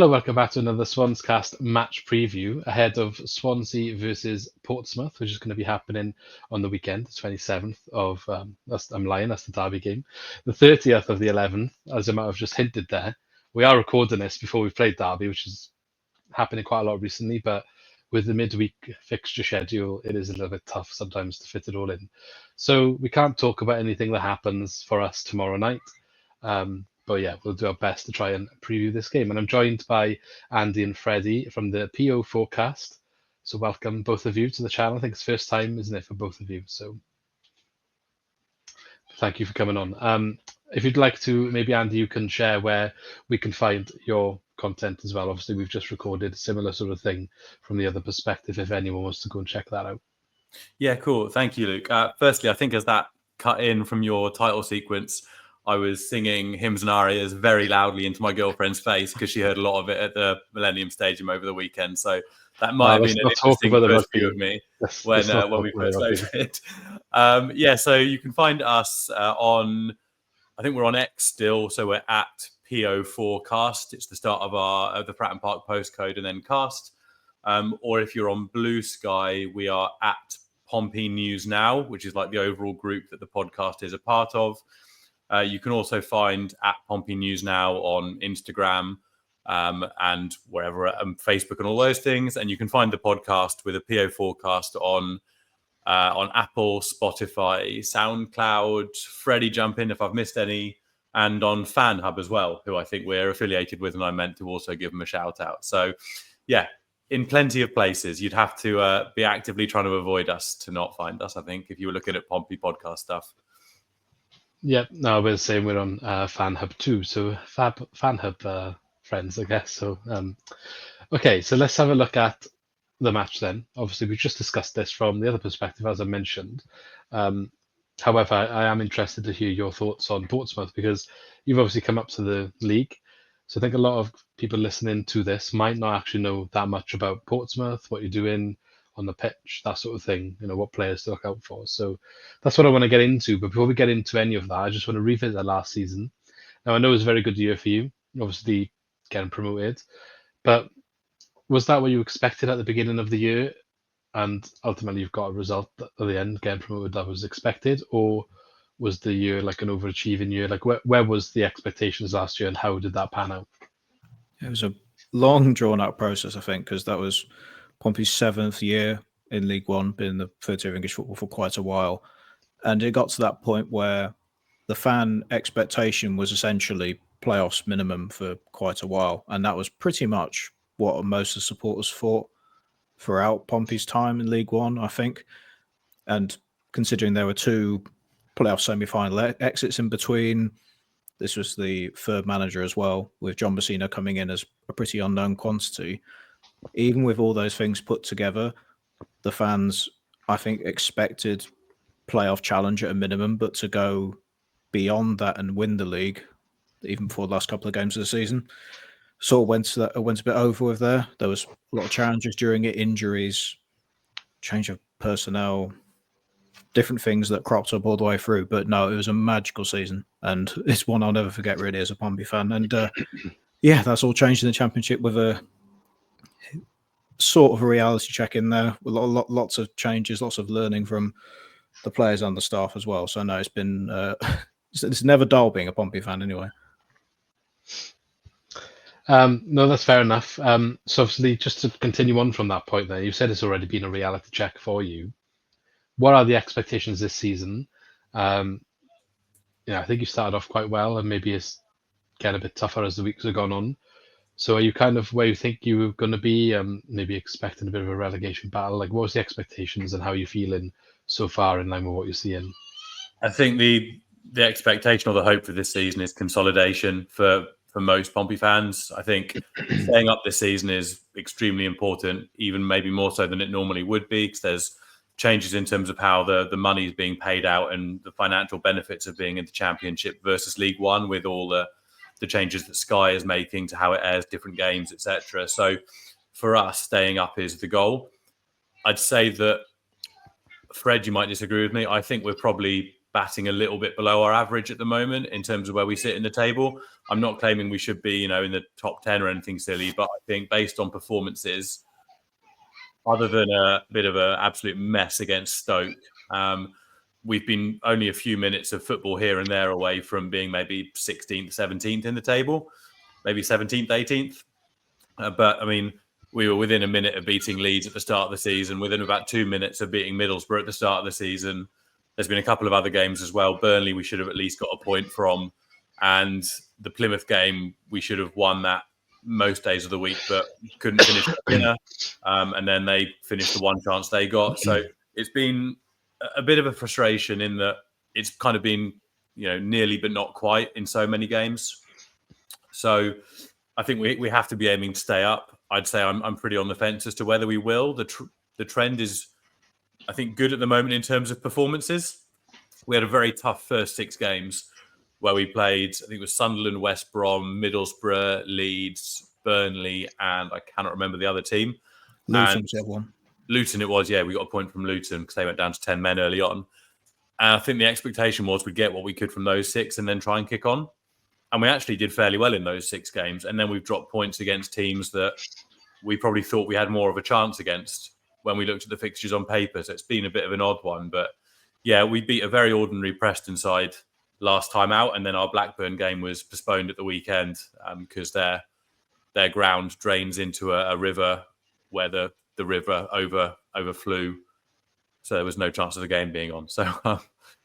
Hello, welcome back to another Swans Cast match preview ahead of Swansea versus Portsmouth, which is going to be happening on the weekend, the 27th of, that's the Derby game. The 30th of the 11th, as I might have just hinted there. We are recording this before we've played Derby, which is happening quite a lot recently, but with the midweek fixture schedule, it is a little bit tough sometimes to fit it all in. So we can't talk about anything that happens for us tomorrow night. But yeah, we'll do our best to try and preview this game. And I'm joined by Andy and Freddie from the PO Forecast. So welcome both of you to the channel. I think it's first time, isn't it, for both of you? So thank you for coming on. If you'd like to, maybe Andy, you can share where we can find your content as well. Obviously, we've just recorded a similar sort of thing from the other perspective, if anyone wants to go and check that out. Yeah, cool. Thank you, Luke. Firstly, I think as that cut in from your title sequence, I was singing hymns and arias very loudly into my girlfriend's face because she heard a lot of it at the Millennium Stadium over the weekend. So that might have been an interesting first view of me when we first opened. So you can find us on, I think we're on X still, so we're at PO Forecast. It's the start of the Pratt & Park postcode and then cast. Or if you're on Blue Sky, we are at Pompey News Now, which is like the overall group that the podcast is a part of. You can also find at Pompey News Now on Instagram and wherever, Facebook and all those things. And you can find the podcast with a PO Forecast on Apple, Spotify, SoundCloud, Freddie, jump in if I've missed any, and on Fan Hub as well, who I think we're affiliated with, and I meant to also give them a shout out. So, yeah, in plenty of places. You'd have to be actively trying to avoid us to not find us, I think, if you were looking at Pompey podcast stuff. Yeah, no, we're the same. We're on Fan Hub too, so Fan Hub friends, I guess. So, okay, so let's have a look at the match then. Obviously, we just discussed this from the other perspective, as I mentioned. However, I am interested to hear your thoughts on Portsmouth because you've obviously come up to the league. So I think a lot of people listening to this might not actually know that much about Portsmouth, what you're doing on the pitch, that sort of thing, what players to look out for. So that's what I want to get into. But before we get into any of that, I just want to revisit the last season. Now, I know it was a very good year for you, obviously getting promoted. But was that what you expected at the beginning of the year? And ultimately, you've got a result at the end, getting promoted, that was expected? Or was the year like an overachieving year? Like, where was the expectations last year and how did that pan out? It was a long, drawn-out process, I think, because that was Pompey's 7th year in League One, been in the third tier of English football for quite a while. And it got to that point where the fan expectation was essentially playoffs minimum for quite a while. And that was pretty much what most of the supporters thought throughout Pompey's time in League One, I think. And considering there were 2 playoff semi-final exits in between, this was the third manager as well, with John Messina coming in as a pretty unknown quantity. Even with all those things put together, the fans, I think, expected playoff challenge at a minimum, but to go beyond that and win the league, even before the last couple of games of the season, sort of went a bit over with there. There was a lot of challenges during it, injuries, change of personnel, different things that cropped up all the way through. But no, it was a magical season, and it's one I'll never forget really as a Pompey fan. And that's all changed in the Championship with a sort of a reality check in there, with lots of changes, lots of learning from the players and the staff as well. So no, it's been it's never dull being a Pompey fan anyway. No, that's fair enough. So obviously, just to continue on from that point there, you said it's already been a reality check for you. What are the expectations this season? I think you started off quite well, and maybe it's getting a bit tougher as the weeks have gone on. So are you kind of where you think you were going to be, maybe expecting a bit of a relegation battle? Like, what was the expectations and how are you feeling so far in line with what you're seeing? I think the expectation or the hope for this season is consolidation for most Pompey fans. I think staying up this season is extremely important, even maybe more so than it normally would be, because there's changes in terms of how the money is being paid out and the financial benefits of being in the Championship versus League One, with all the changes that Sky is making to how it airs different games, etc. So for us, staying up is the goal. I'd say that, Fred, you might disagree with me. I think we're probably batting a little bit below our average at the moment in terms of where we sit in the table. I'm not claiming we should be, in the top 10 or anything silly, but I think based on performances, other than a bit of an absolute mess against Stoke, we've been only a few minutes of football here and there away from being maybe 16th, 17th in the table, maybe 17th, 18th. But I mean, we were within a minute of beating Leeds at the start of the season, within about 2 minutes of beating Middlesbrough at the start of the season. There's been a couple of other games as well. Burnley, we should have at least got a point from. And the Plymouth game, we should have won that most days of the week, but couldn't finish the winner. And then they finished the one chance they got. So it's been a bit of a frustration in that it's kind of been, nearly but not quite in so many games. So I think we have to be aiming to stay up. I'd say I'm pretty on the fence as to whether we will. The trend is, I think, good at the moment in terms of performances. We had a very tough first 6 games where we played, I think it was Sunderland, West Brom, Middlesbrough, Leeds, Burnley, and I cannot remember the other team. Luton was the other one. Luton it was, yeah. We got a point from Luton because they went down to 10 men early on. And I think the expectation was we'd get what we could from those 6 and then try and kick on. And we actually did fairly well in those 6 games. And then we've dropped points against teams that we probably thought we had more of a chance against when we looked at the fixtures on paper. So it's been a bit of an odd one. But yeah, we beat a very ordinary Preston side last time out. And then our Blackburn game was postponed at the weekend because their ground drains into a river where the river overflew. So there was no chance of the game being on. So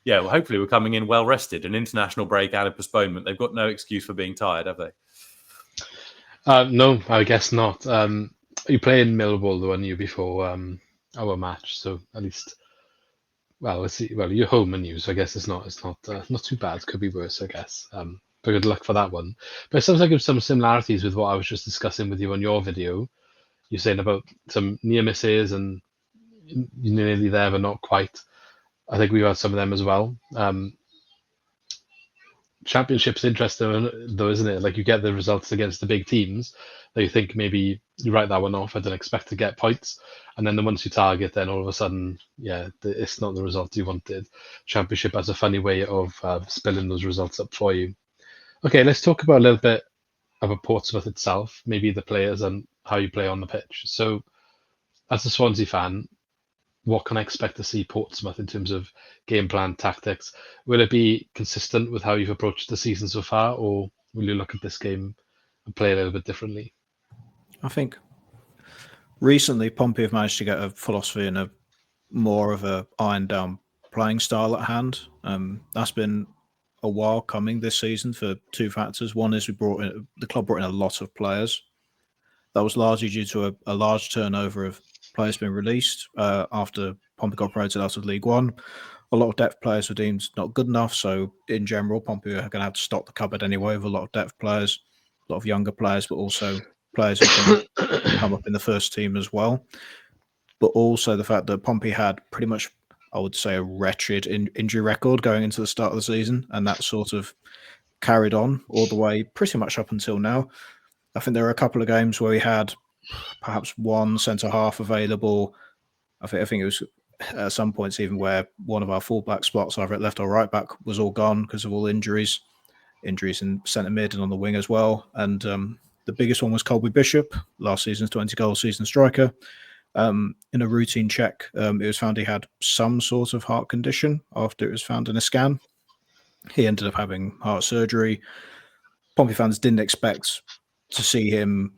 yeah, well, hopefully we're coming in well rested. An international break and a postponement. They've got no excuse for being tired, have they? No, I guess not. You play in Millwall, the one year before our match, so at least, well, let's see. Well, you're home and you, so I guess it's not too bad. Could be worse, I guess. But good luck for that one. But it sounds like there's some similarities with what I was just discussing with you on your video. You're saying about some near misses and you're nearly there, but not quite. I think we've had some of them as well. Championship's interesting, though, isn't it? Like, you get the results against the big teams that you think maybe you write that one off. I don't expect to get points. And then the ones you target, then all of a sudden, it's not the result you wanted. Championship has a funny way of spilling those results up for you. Okay, let's talk about a little bit about Portsmouth itself, maybe the players and how you play on the pitch. So, as a Swansea fan, what can I expect to see Portsmouth in terms of game plan, tactics? Will it be consistent with how you've approached the season so far, or will you look at this game and play a little bit differently? I think recently Pompey have managed to get a philosophy and a more of a ironed down playing style at hand. That's been a while coming this season for 2 factors. One is the club brought in a lot of players. That was largely due to a large turnover of players being released after Pompey got promoted out of League One. A lot of depth players were deemed not good enough, so in general, Pompey are going to have to stock the cupboard anyway with a lot of depth players, a lot of younger players, but also players who can come up in the first team as well. But also the fact that Pompey had pretty much, I would say, a wretched injury record going into the start of the season, and that sort of carried on all the way pretty much up until now. I think there were a couple of games where we had perhaps one centre-half available. I think it was at some points even where one of our full-back spots, either at left or right back, was all gone because of all injuries in centre-mid and on the wing as well. And the biggest one was Colby Bishop, last season's 20-goal season striker. In a routine check, it was found he had some sort of heart condition after it was found in a scan. He ended up having heart surgery. Pompey fans didn't expect to see him.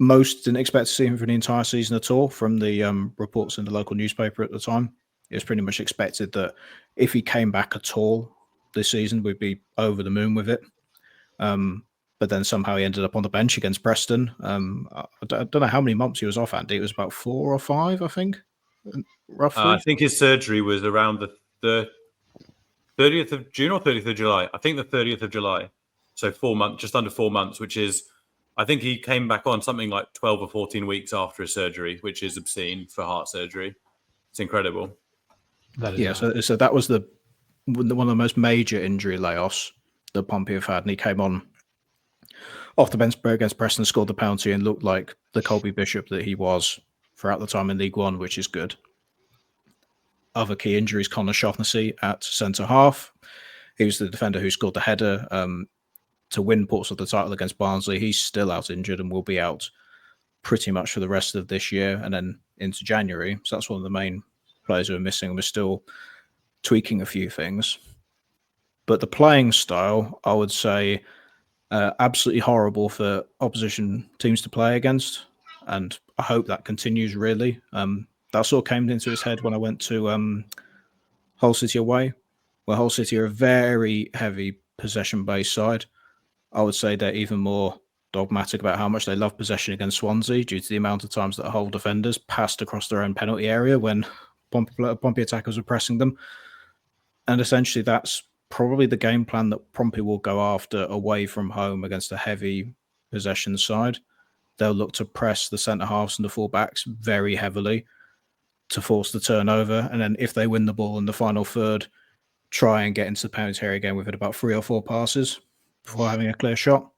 Most didn't expect to see him for the entire season at all from the reports in the local newspaper at the time. It was pretty much expected that if he came back at all this season, we'd be over the moon with it. But then somehow he ended up on the bench against Preston. I don't know how many months he was off, Andy. It was about 4 or 5, I think, roughly. I think his surgery was around the 30th of June or 30th of July. I think the 30th of July. So 4 months, just under 4 months, which is, I think he came back on something like 12 or 14 weeks after his surgery, which is obscene for heart surgery. It's incredible. So that was one of the most major injury layoffs that Pompey have had. And he came on off the bench against Preston, scored the penalty, and looked like the Colby Bishop that he was throughout the time in League One, which is good. Other key injuries, Connor Shaughnessy at centre-half. He was the defender who scored the header to win Portsmouth the title against Barnsley. He's still out injured and will be out pretty much for the rest of this year and then into January. So that's one of the main players who are missing. We're still tweaking a few things. But the playing style, I would say, absolutely horrible for opposition teams to play against. And I hope that continues, really. That sort of came into his head when I went to Hull City away, where Hull City are a very heavy possession-based side. I would say they're even more dogmatic about how much they love possession against Swansea due to the amount of times that Hull defenders passed across their own penalty area when Pompey attackers were pressing them. And essentially that's probably the game plan that Pompey will go after away from home against a heavy possession side. They'll look to press the centre-halves and the full-backs very heavily to force the turnover. And then if they win the ball in the final third, try and get into the penalty area again within about 3 or 4 passes before having a clear shot.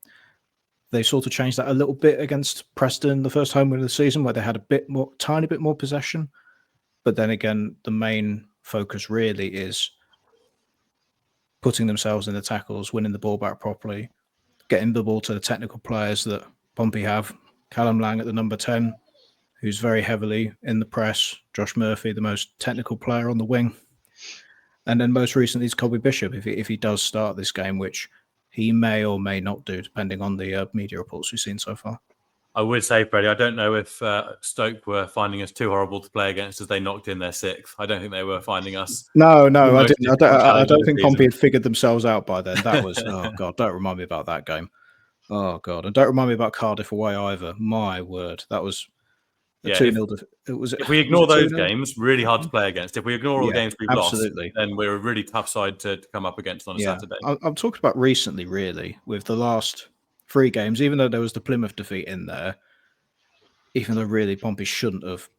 They sort of changed that a little bit against Preston, the first home win of the season, where they had tiny bit more possession. But then again, the main focus really is putting themselves in the tackles, winning the ball back properly, getting the ball to the technical players that Pompey have. Callum Lang at the number 10, who's very heavily in the press. Josh Murphy, the most technical player on the wing. And then most recently is Colby Bishop, if he does start this game, which he may or may not do, depending on the media reports we've seen so far. I would say, Freddie, I don't know if Stoke were finding us too horrible to play against as they knocked in their 6th. I don't think they were finding us. No, I didn't. I don't think Pompey had figured themselves out by then. That was, oh God, don't remind me about that game. Oh God, and don't remind me about Cardiff away either. My word, that was a 2-0. If we ignore those games, really hard to play against. If we ignore all the games we've lost, then we're a really tough side to come up against on a Saturday. I'm talking about recently, really, with the last 3 games, even though there was the Plymouth defeat in there, even though really Pompey shouldn't have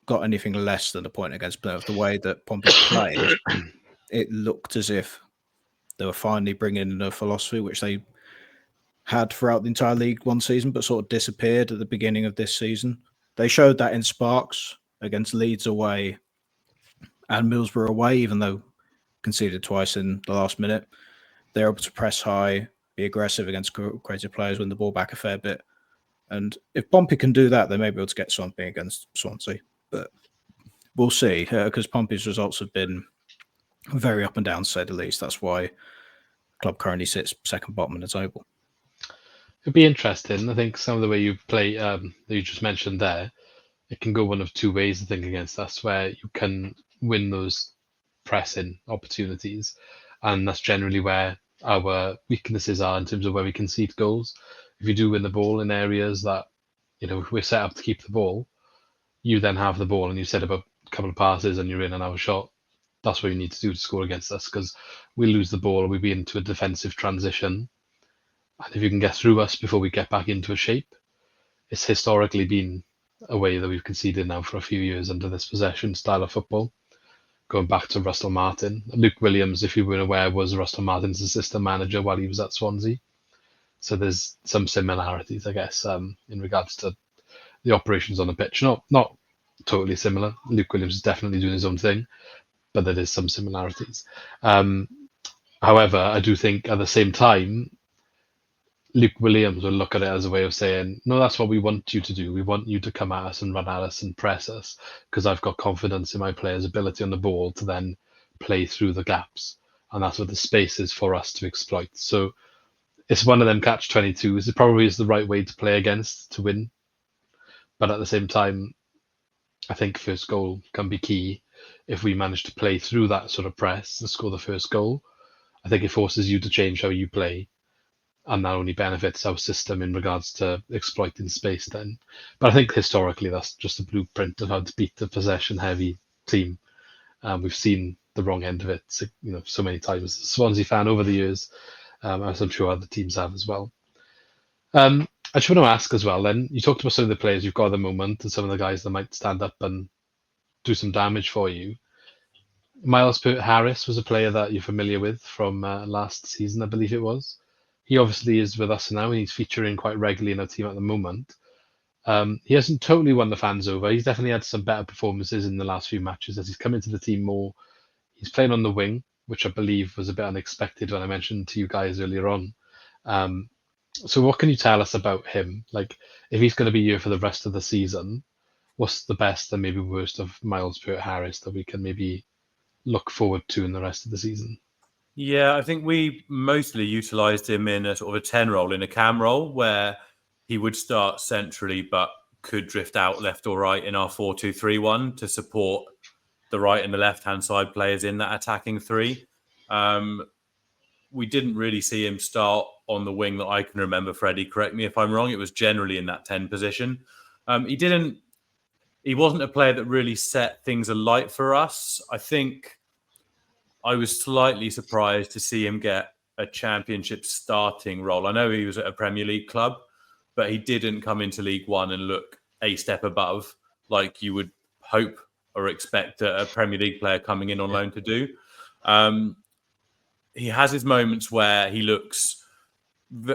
got anything less than a point against Plymouth, the way that Pompey played, it looked as if they were finally bringing in a philosophy which they had throughout the entire League One season, but sort of disappeared at the beginning of this season. They showed that in sparks against Leeds away and Middlesbrough away, even though conceded twice in the last minute. They're able to press high, be aggressive against creative players, win the ball back a fair bit. And if Pompey can do that, they may be able to get something against Swansea. But we'll see, because Pompey's results have been very up and down, to say the least. That's why the club currently sits second bottom in the table. It'd be interesting. I think some of the way you play, that you just mentioned there, it can go one of 2 ways, I think, against us, where you can win those pressing opportunities. And that's generally where our weaknesses are in terms of where we concede goals. If you do win the ball in areas that, if we're set up to keep the ball, you then have the ball and you set up a couple of passes and you're in and out of shot. That's what you need to do to score against us, because we lose the ball or we'll be into a defensive transition. And if you can get through us before we get back into a shape, it's historically been a way that we've conceded now for a few years under this possession style of football. Going back to Russell Martin. Luke Williams, if you were aware, was Russell Martin's assistant manager while he was at Swansea. So there's some similarities, I guess, in regards to the operations on the pitch. Not totally similar. Luke Williams is definitely doing his own thing, but there is some similarities. However, I do think at the same time, Luke Williams will look at it as a way of saying, no, that's what we want you to do. We want you to come at us and run at us and press us, because I've got confidence in my players' ability on the ball to then play through the gaps. And that's what the space is for us to exploit. So it's one of them catch-22s. It probably is the right way to play against to win. But at the same time, I think first goal can be key. If we manage to play through that sort of press and score the first goal, I think it forces you to change how you play. And that only benefits our system in regards to exploiting space then. But I think historically that's just a blueprint of how to beat a possession-heavy team. We've seen the wrong end of it, so many times as a Swansea fan over the years, as I'm sure other teams have as well. I just want to ask as well then, you talked about some of the players you've got at the moment and some of the guys that might stand up and do some damage for you. Miles Peart-Harris was a player that you're familiar with from last season, I believe it was. He obviously is with us now and he's featuring quite regularly in our team at the moment. He hasn't totally won the fans over. He's definitely had some better performances in the last few matches as he's come into the team more. He's playing on the wing. which I believe was a bit unexpected when I mentioned to you guys earlier on. So what can you tell us about him? Like, if he's going to be here for the rest of the season, what's the best and maybe worst of Miles Peart-Harris that we can maybe look forward to in the rest of the season? Yeah, I think we mostly utilised him in a sort of a 10 role, in a cam role, where he would start centrally but could drift out left or right in our 4-2-3-1 to support the right and the left-hand side players in that attacking three. We didn't really see him start on the wing that I can remember. Freddie, correct me if I'm wrong. It was generally in that 10 position. He wasn't a player that really set things alight for us. I think I was slightly surprised to see him get a Championship starting role. I know he was at a Premier League club, but he didn't come into League One and look a step above like you would hope or expect a Premier League player coming in on loan to do. He has his moments where he looks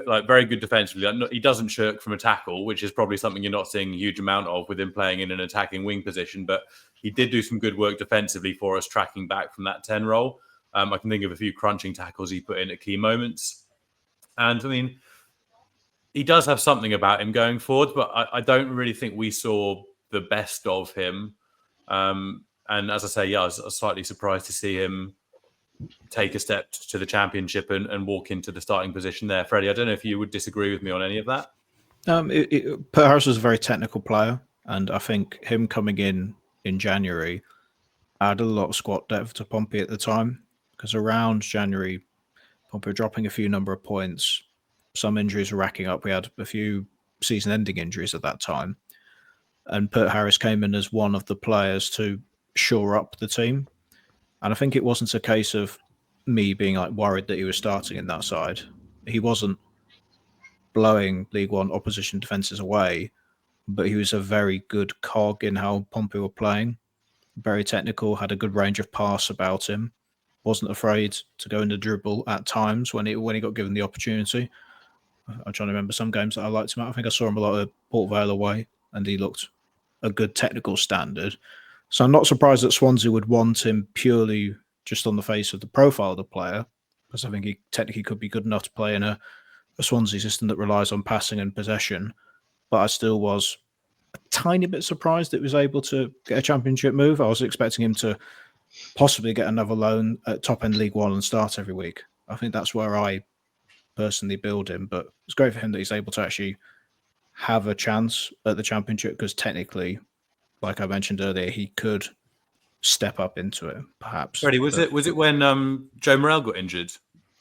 like very good defensively. He doesn't shirk from a tackle, which is probably something you're not seeing a huge amount of with him playing in an attacking wing position. But he did do some good work defensively for us, tracking back from that 10 role. I can think of a few crunching tackles he put in at key moments. And I mean, he does have something about him going forward, but I don't really think we saw the best of him. And as I say, yeah, I was slightly surprised to see him take a step to the Championship and walk into the starting position there. Freddie, I don't know if you would disagree with me on any of that. Peart-Harris was a very technical player, and I think him coming in January added a lot of squad depth to Pompey at the time, because around January, Pompey were dropping a few number of points. Some injuries were racking up. We had a few season-ending injuries at that time, and Peart-Harris came in as one of the players to shore up the team. And I think it wasn't a case of me being like worried that he was starting in that side. He wasn't blowing League One opposition defences away, but he was a very good cog in how Pompey were playing. Very technical, had a good range of pass about him. Wasn't afraid to go in the dribble at times when he got given the opportunity. I'm trying to remember some games that I liked him at. I think I saw him a lot at Port Vale away, and he looked a good technical standard. So I'm not surprised that Swansea would want him purely just on the face of the profile of the player, because I think he technically could be good enough to play in a Swansea system that relies on passing and possession. But I still was a tiny bit surprised that he was able to get a Championship move. I was expecting him to possibly get another loan at top-end League One and start every week. I think that's where I personally build him. But it's great for him that he's able to actually have a chance at the Championship, because technically, like I mentioned earlier, he could step up into it, perhaps. Freddie, was it when Joe Morrell got injured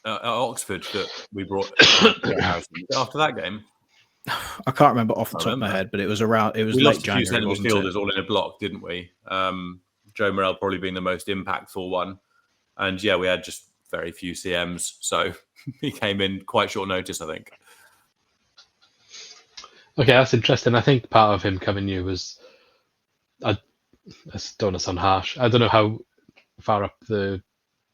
at Oxford that we brought after that game? I can't remember off the top of my head, but it was around. It was we late lost January. A few centre midfielders all in a block, didn't we? Joe Morrell probably being the most impactful one, and yeah, we had just very few CMs, so he came in quite short notice, I think. Okay, that's interesting. I think part of him coming new was, I don't want to sound harsh, I don't know how far up the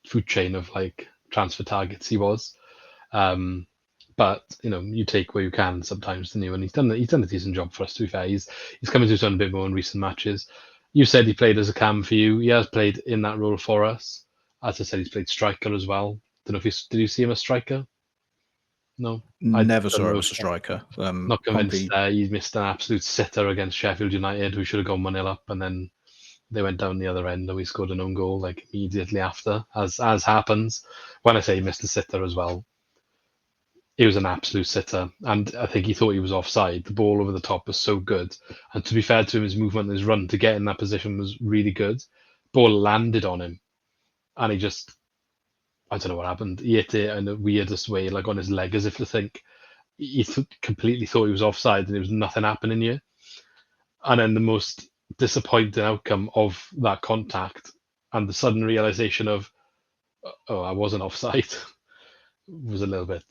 food chain of like transfer targets he was, but you take where you can sometimes, don't you? And he's done a decent job for us, to be fair. He's come into his own a bit more in recent matches. You said he played as a cam for you. He has played in that role for us. As I said, he's played striker as well. Don't know if did you see him as striker? No, never saw him as a striker. Not convinced. He missed an absolute sitter against Sheffield United, who should have gone 1-0 up, and then they went down the other end and we scored an own goal like immediately after, as happens. When I say he missed a sitter as well, he was an absolute sitter, and I think he thought he was offside. The ball over the top was so good, and to be fair to him, his movement and his run to get in that position was really good. Ball landed on him, and he just, I don't know what happened. He hit it in the weirdest way, like on his leg, as if to think he completely thought he was offside and there was nothing happening here. And then the most disappointing outcome of that contact and the sudden realization of, oh, I wasn't offside, was a little bit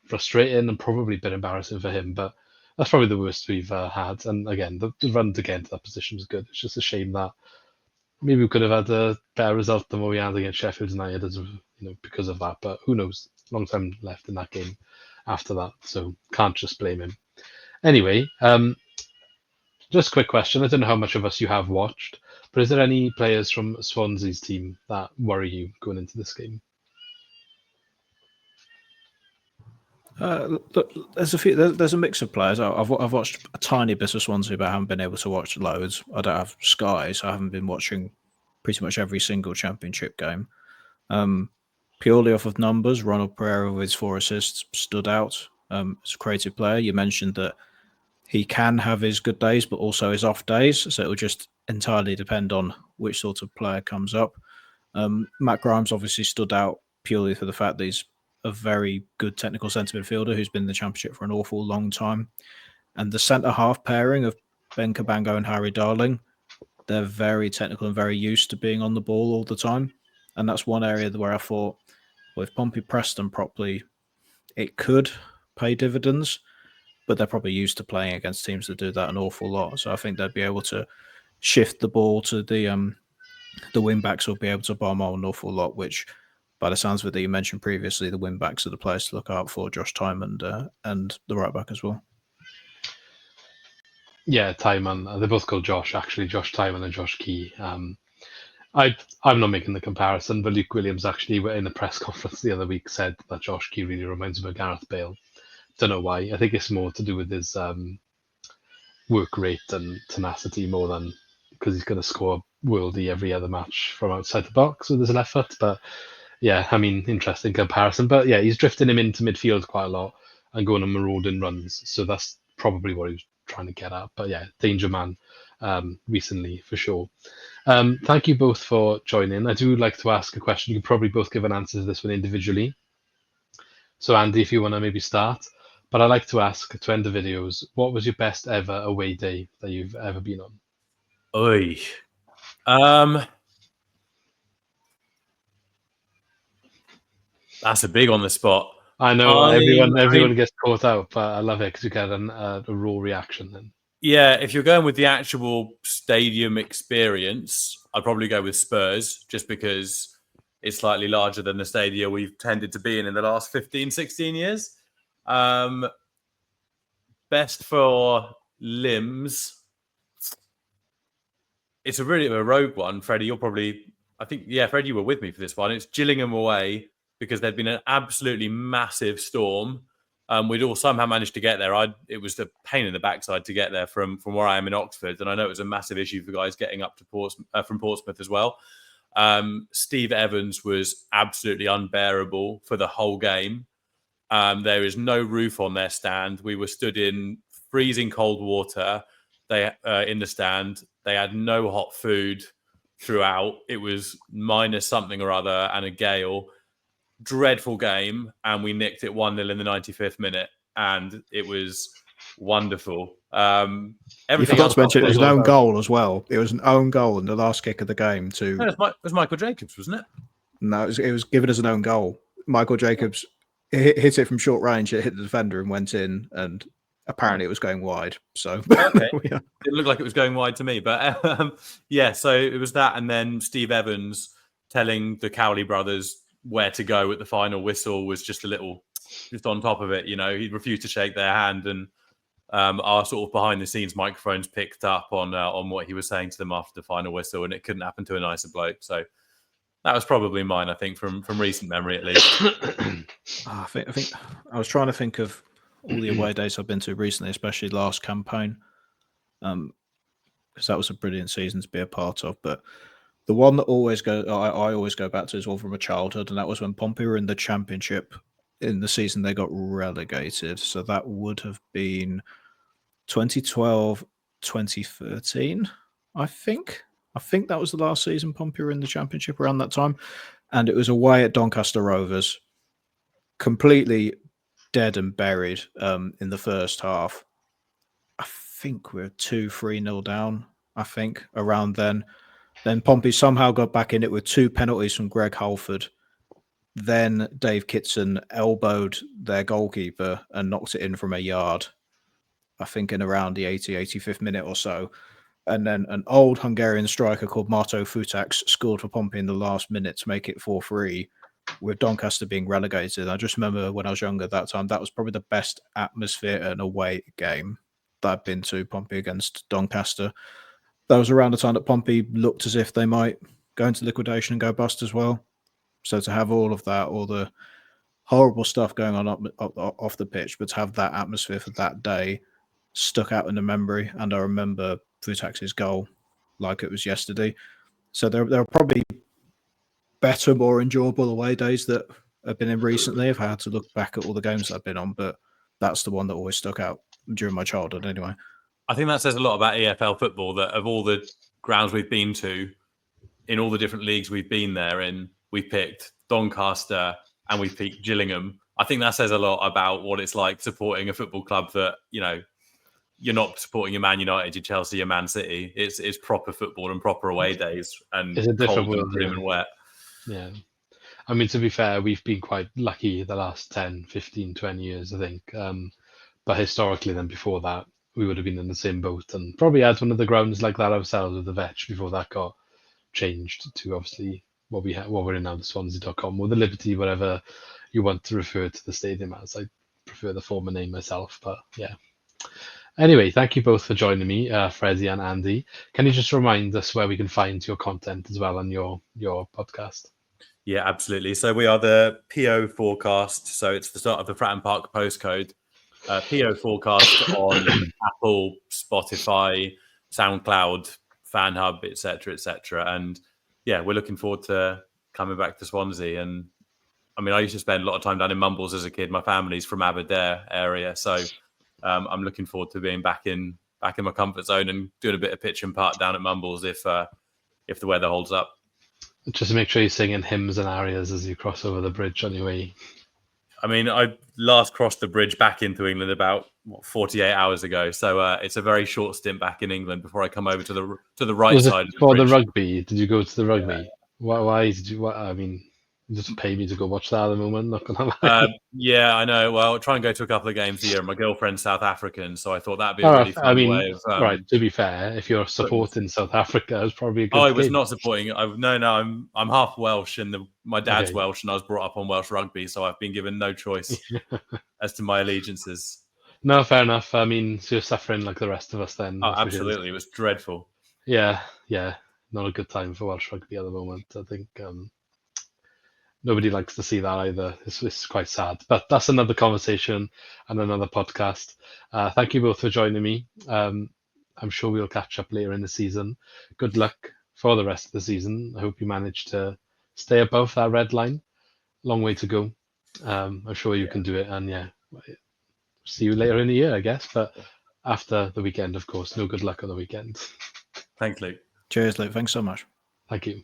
frustrating and probably a bit embarrassing for him. But that's probably the worst we've had. And again, the run to get into that position was good. It's just a shame that maybe we could have had a better result than what we had against Sheffield United, because of that. But who knows? Long time left in that game after that, so can't just blame him. Anyway, just a quick question. I don't know how much of us you have watched, but is there any players from Swansea's team that worry you going into this game? Look, there's a mix of players. I've watched a tiny bit of Swansea, but I haven't been able to watch loads. I don't have Sky, so I haven't been watching pretty much every single Championship game. Purely off of numbers, Ronald Pereira with his 4 assists stood out as a creative player. You mentioned that he can have his good days, but also his off days, so it will just entirely depend on which sort of player comes up. Matt Grimes obviously stood out purely for the fact that he's a very good technical centre midfielder who's been in the Championship for an awful long time. And the centre-half pairing of Ben Cabango and Harry Darling, they're very technical and very used to being on the ball all the time. And that's one area where I thought, well, if Pompey pressed them properly, it could pay dividends, but they're probably used to playing against teams that do that an awful lot. So I think they'd be able to shift the ball to the wing-backs will be able to bomb on an awful lot, which, by the sounds of it that you mentioned previously, the wing-backs are the players to look out for, Josh Tymon and the right-back as well. Yeah, Tymon. They're both called Josh, actually. Josh Tymon and Josh Key. I'm not making the comparison, but Luke Williams actually in a press conference the other week said that Josh Key really reminds him of Gareth Bale. Don't know why. I think it's more to do with his work rate and tenacity more than because he's going to score worldie every other match from outside the box with his left foot. But yeah, I mean, interesting comparison. But yeah, he's drifting him into midfield quite a lot and going on marauding runs. So that's probably what he was trying to get at. But yeah, danger man recently for sure. Thank you both for joining. I do like to ask a question. You can probably both give an answer to this one individually. So Andy, if you want to maybe start. But I like to ask to end the videos, what was your best ever away day that you've ever been on? Oy. That's a big on the spot. I know everyone gets caught out, but I love it because you get a raw reaction then. Yeah, if you're going with the actual stadium experience, I'd probably go with Spurs, just because it's slightly larger than the stadium we've tended to be in the last 15, 16 years. Best for limbs. It's a really a rogue one, Freddie. Freddie, you were with me for this one. It's Gillingham away because there'd been an absolutely massive storm. We'd all somehow managed to get there. It was a pain in the backside to get there from where I am in Oxford, and I know it was a massive issue for guys getting up to from Portsmouth as well. Steve Evans was absolutely unbearable for the whole game. There is no roof on their stand. We were stood in freezing cold water. They in the stand. They had no hot food throughout. It was minus something or other and a gale. Dreadful game, and we nicked it 1-0 in the 95th minute, and it was wonderful. You forgot to mention it was an own goal as well. It was an own goal in the last kick of the game. No, it was Michael Jacobs, wasn't it? No, it was given as an own goal. Michael Jacobs hit it from short range. It hit the defender and went in, and apparently it was going wide. So okay. It looked like it was going wide to me, but yeah. So it was that, and then Steve Evans telling the Cowley brothers where to go at the final whistle was just on top of it. You know, he refused to shake their hand, and our sort of behind the scenes microphones picked up on what he was saying to them after the final whistle, and it couldn't happen to a nicer bloke. So that was probably mine, I think, from recent memory at least. I think I was trying to think of all the away days I've been to recently, especially last campaign, because that was a brilliant season to be a part of. But the one that I always go back to is one from my childhood, and that was when Pompey were in the Championship in the season they got relegated. So that would have been 2012, 2013, I think. I think that was the last season Pompey were in the Championship around that time. And it was away at Doncaster Rovers, completely dead and buried in the first half. I think we were 2-3-0 down, I think, around then. Then Pompey somehow got back in it with 2 penalties from Greg Halford. Then Dave Kitson elbowed their goalkeeper and knocked it in from a yard, I think in around the 85th minute or so. And then an old Hungarian striker called Marto Futax scored for Pompey in the last minute to make it 4-3, with Doncaster being relegated. I just remember when I was younger that time, that was probably the best atmosphere at an away game that I've been to, Pompey against Doncaster. That was around the time that Pompey looked as if they might go into liquidation and go bust as well. So to have all of that, all the horrible stuff going on off the pitch, but to have that atmosphere for that day stuck out in the memory. And I remember Futax's goal like it was yesterday. So there are probably better, more enjoyable away days that I've been in recently if I had to look back at all the games that I've been on, but that's the one that always stuck out during my childhood anyway. I think that says a lot about EFL football, that of all the grounds we've been to, in all the different leagues we've been there in, we picked Doncaster and we picked Gillingham. I think that says a lot about what it's like supporting a football club that, you know, you're not supporting your Man United, your Chelsea, your Man City. It's proper football and proper away days and It's a different cold world, and grim yeah. and wet. Yeah. I mean, to be fair, we've been quite lucky the last 10, 15, 20 years, I think. But historically, then before that, we would have been in the same boat and probably had one of the grounds like that ourselves with the Vetch before that got changed to obviously what we're in now, the Swansea.com or the Liberty, whatever you want to refer to the stadium as. I prefer the former name myself, but yeah. Anyway, thank you both for joining me, Freddie and Andy. Can you just remind us where we can find your content as well on your podcast? Yeah, absolutely. So we are the PO Forecast. So it's the start of the Fratton Park postcode. PO Forecast on Apple, Spotify, SoundCloud, FanHub, etc., etc. And yeah, we're looking forward to coming back to Swansea. And I mean, I used to spend a lot of time down in Mumbles as a kid. My family's from Aberdare area, so I'm looking forward to being back in my comfort zone and doing a bit of pitch and part down at Mumbles if the weather holds up. Just make sure you're singing hymns and arias as you cross over the bridge on your way. I mean, I last crossed the bridge back into England about 48 hours ago, so it's a very short stint back in England before I come over to the right Was side it of the for bridge. the rugby? Did you go to the rugby? Why did you? I mean, you just pay me to go watch that at the moment. Not gonna lie. Yeah, I know. Well, I'll try and go to a couple of games a year. My girlfriend's South African, so I thought that'd be a really I fun mean, way of. right. To be fair, if you're supporting South Africa, it's probably a good. Oh, I was game. not supporting. No. I'm half Welsh, and my dad's Okay. Welsh, and I was brought up on Welsh rugby, so I've been given no choice as to my allegiances. No, fair enough. I mean, so you're suffering like the rest of us then. Oh, that's because- absolutely, it was dreadful. Yeah, not a good time for Welsh rugby at the moment. I think nobody likes to see that either. It's quite sad, but that's another conversation and another podcast. Thank you both for joining me. I'm sure we'll catch up later in the season. Good luck for the rest of the season. I hope you manage to stay above that red line. Long way to go. I'm sure you can do it. And yeah, see you later in the year, I guess. But after the weekend, of course. No good luck on the weekend. Thanks, Luke. Cheers, Luke. Thanks so much. Thank you.